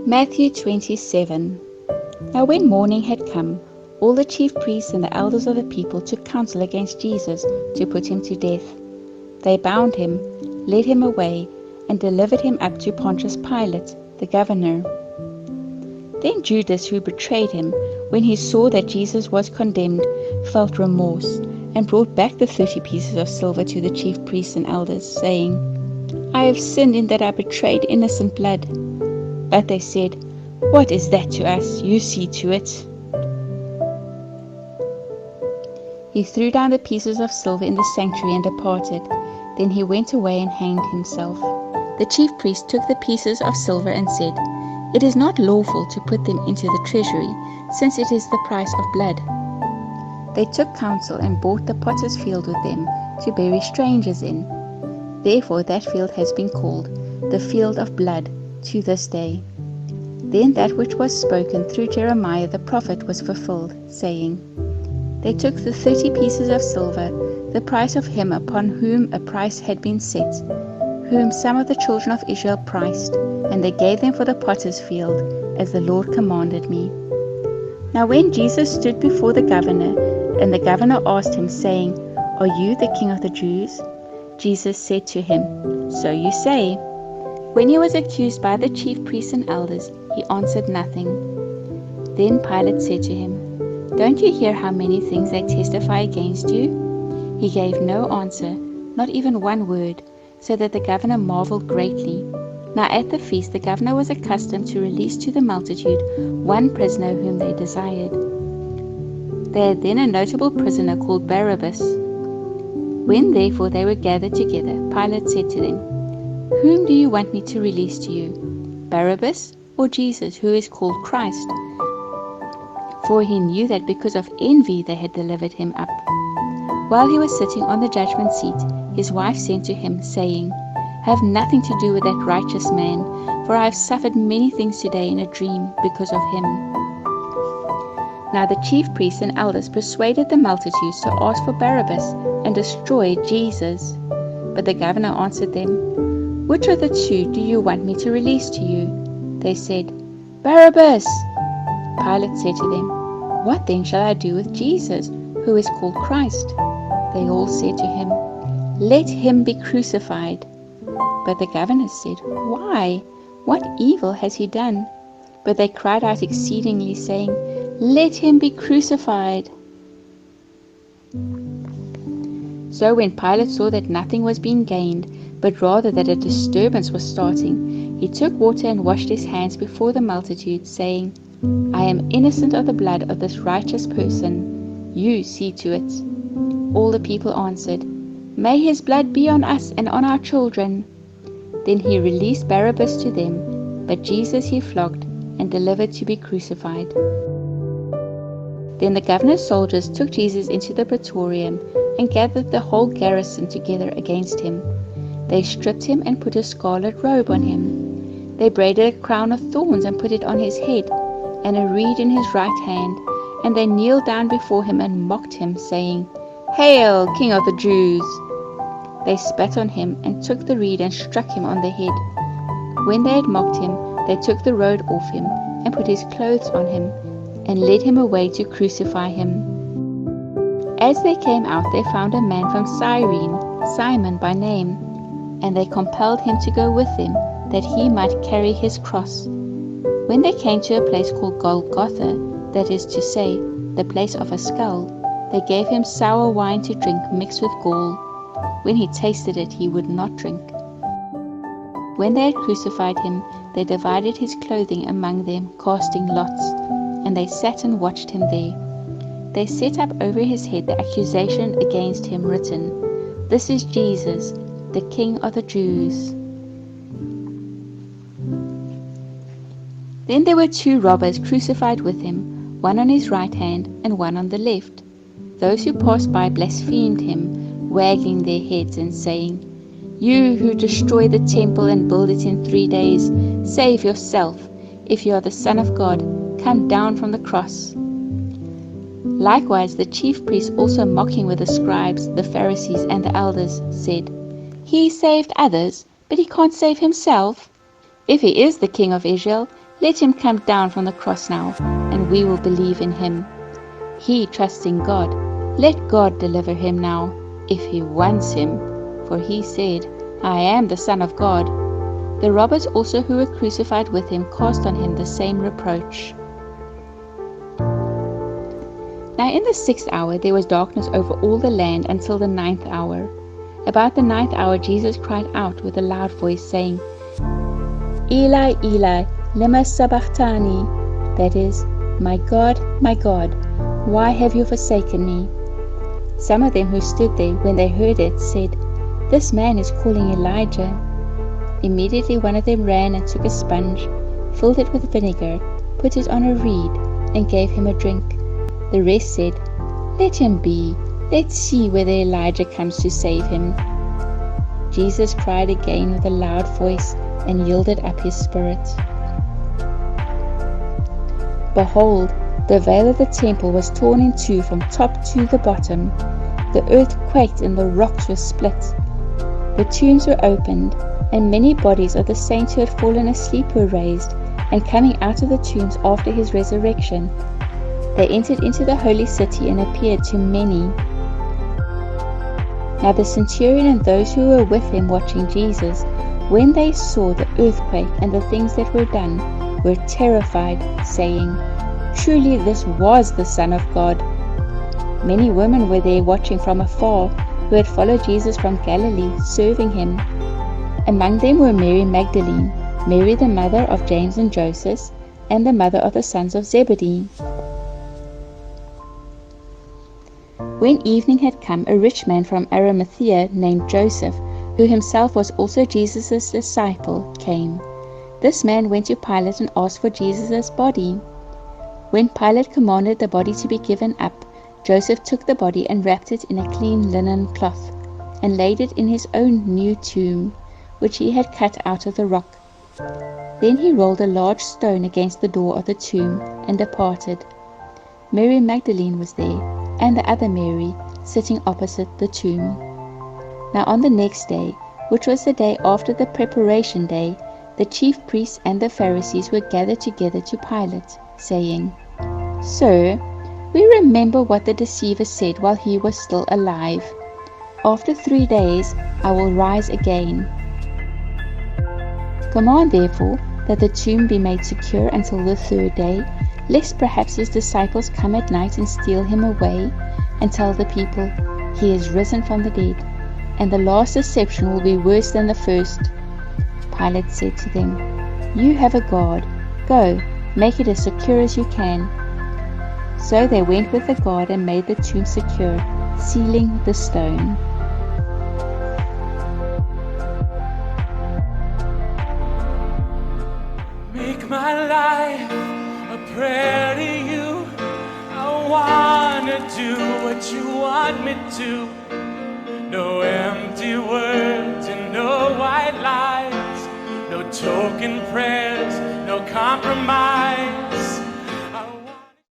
Matthew 27. Now when morning had come, all the chief priests and the elders of the people took counsel against Jesus to put him to death. They bound him, led him away, and delivered him up to Pontius Pilate, the governor. Then Judas, who betrayed him, when he saw that Jesus was condemned, felt remorse, and brought back the 30 pieces of silver to the chief priests and elders, saying, I have sinned in that I betrayed innocent blood. But they said, What is that to us? You see to it. He threw down the pieces of silver in the sanctuary and departed. Then he went away and hanged himself. The chief priest took the pieces of silver and said, It is not lawful to put them into the treasury, since it is the price of blood. They took counsel and bought the potter's field with them to bury strangers in. Therefore that field has been called the field of blood to this day. Then that which was spoken through Jeremiah the prophet was fulfilled, saying, They took the 30 pieces of silver, the price of him upon whom a price had been set, whom some of the children of Israel priced, and they gave them for the potter's field, as the Lord commanded me. Now when Jesus stood before the governor, and the governor asked him, saying, Are you the king of the Jews? Jesus said to him, So you say. When he was accused by the chief priests and elders, he answered nothing. Then Pilate said to him, Don't you hear how many things they testify against you? He gave no answer, not even one word, so that the governor marveled greatly. Now at the feast the governor was accustomed to release to the multitude one prisoner whom they desired. They had then a notable prisoner called Barabbas. When therefore they were gathered together, Pilate said to them, Whom do you want me to release to you, Barabbas or Jesus, who is called Christ? For he knew that because of envy they had delivered him up. While he was sitting on the judgment seat, his wife sent to him, saying, Have nothing to do with that righteous man, for I have suffered many things today in a dream because of him. Now the chief priests and elders persuaded the multitudes to ask for Barabbas and destroy Jesus. But the governor answered them, Which of the two do you want me to release to you? They said, Barabbas. Pilate said to them, What then shall I do with Jesus, who is called Christ? They all said to him, Let him be crucified. But the governor said, Why? What evil has he done? But they cried out exceedingly, saying, Let him be crucified. So when Pilate saw that nothing was being gained, but rather that a disturbance was starting, he took water and washed his hands before the multitude, saying, I am innocent of the blood of this righteous person. You see to it. All the people answered, May his blood be on us and on our children. Then he released Barabbas to them, but Jesus he flogged and delivered to be crucified. Then the governor's soldiers took Jesus into the praetorium and gathered the whole garrison together against him. They stripped him and put a scarlet robe on him. They braided a crown of thorns and put it on his head, and a reed in his right hand, and they kneeled down before him and mocked him, saying, Hail, King of the Jews! They spat on him and took the reed and struck him on the head. When they had mocked him, they took the robe off him and put his clothes on him, and led him away to crucify him. As they came out, they found a man from Cyrene, Simon by name, and they compelled him to go with them, that he might carry his cross. When they came to a place called Golgotha, that is to say, the place of a skull, they gave him sour wine to drink mixed with gall. When he tasted it, he would not drink. When they had crucified him, they divided his clothing among them, casting lots, and they sat and watched him there. They set up over his head the accusation against him written, This is Jesus, the King of the Jews. Then there were 2 robbers crucified with him, one on his right hand and one on the left. Those who passed by blasphemed him, wagging their heads and saying, You who destroy the temple and build it in 3 days, save yourself. If you are the Son of God, come down from the cross. Likewise the chief priests, also mocking with the scribes, the Pharisees, and the elders, said, He saved others, but he can't save himself. If he is the King of Israel, Let him come down from the cross now, and we will believe in him. He trusts in God. Let God deliver him now, if he wants him. For he said, I am the Son of God. The robbers also who were crucified with him cast on him the same reproach. Now in the 6th hour there was darkness over all the land until the 9th hour. About the 9th hour Jesus cried out with a loud voice, saying, Eli, Eli, lema sabachthani, that is, my God, why have you forsaken me? Some of them who stood there, when they heard it, said, This man is calling Elijah. Immediately one of them ran and took a sponge, filled it with vinegar, put it on a reed, and gave him a drink. The rest said, Let him be. Let's see whether Elijah comes to save him. Jesus cried again with a loud voice and yielded up his spirit. Behold, the veil of the temple was torn in two from top to the bottom. The earth quaked and the rocks were split. The tombs were opened, and many bodies of the saints who had fallen asleep were raised, and coming out of the tombs after his resurrection, they entered into the holy city and appeared to many. Now the centurion and those who were with him watching Jesus, when they saw the earthquake and the things that were done, were terrified, saying, Truly this was the Son of God. Many women were there watching from afar, who had followed Jesus from Galilee, serving him. Among them were Mary Magdalene, Mary the mother of James and Joseph, and the mother of the sons of Zebedee. When evening had come, a rich man from Arimathea named Joseph, who himself was also Jesus' disciple, came. This man went to Pilate and asked for Jesus' body. When Pilate commanded the body to be given up, Joseph took the body and wrapped it in a clean linen cloth, and laid it in his own new tomb, which he had cut out of the rock. Then he rolled a large stone against the door of the tomb, and departed. Mary Magdalene was there, and the other Mary, sitting opposite the tomb. Now on the next day, which was the day after the preparation day, the chief priests and the Pharisees were gathered together to Pilate, saying, Sir, we remember what the deceiver said while he was still alive. After 3 days I will rise again. Command therefore that the tomb be made secure until the 3rd day, lest perhaps his disciples come at night and steal him away, and tell the people, He is risen from the dead, and the last deception will be worse than the first. Pilate said to them, You have a guard. Go, make it as secure as you can. So they went with the guard and made the tomb secure, sealing the stone. Make my life a prayer to you. I wanna do what you want me to. No empty words and no white lies, no token prayers, no compromise.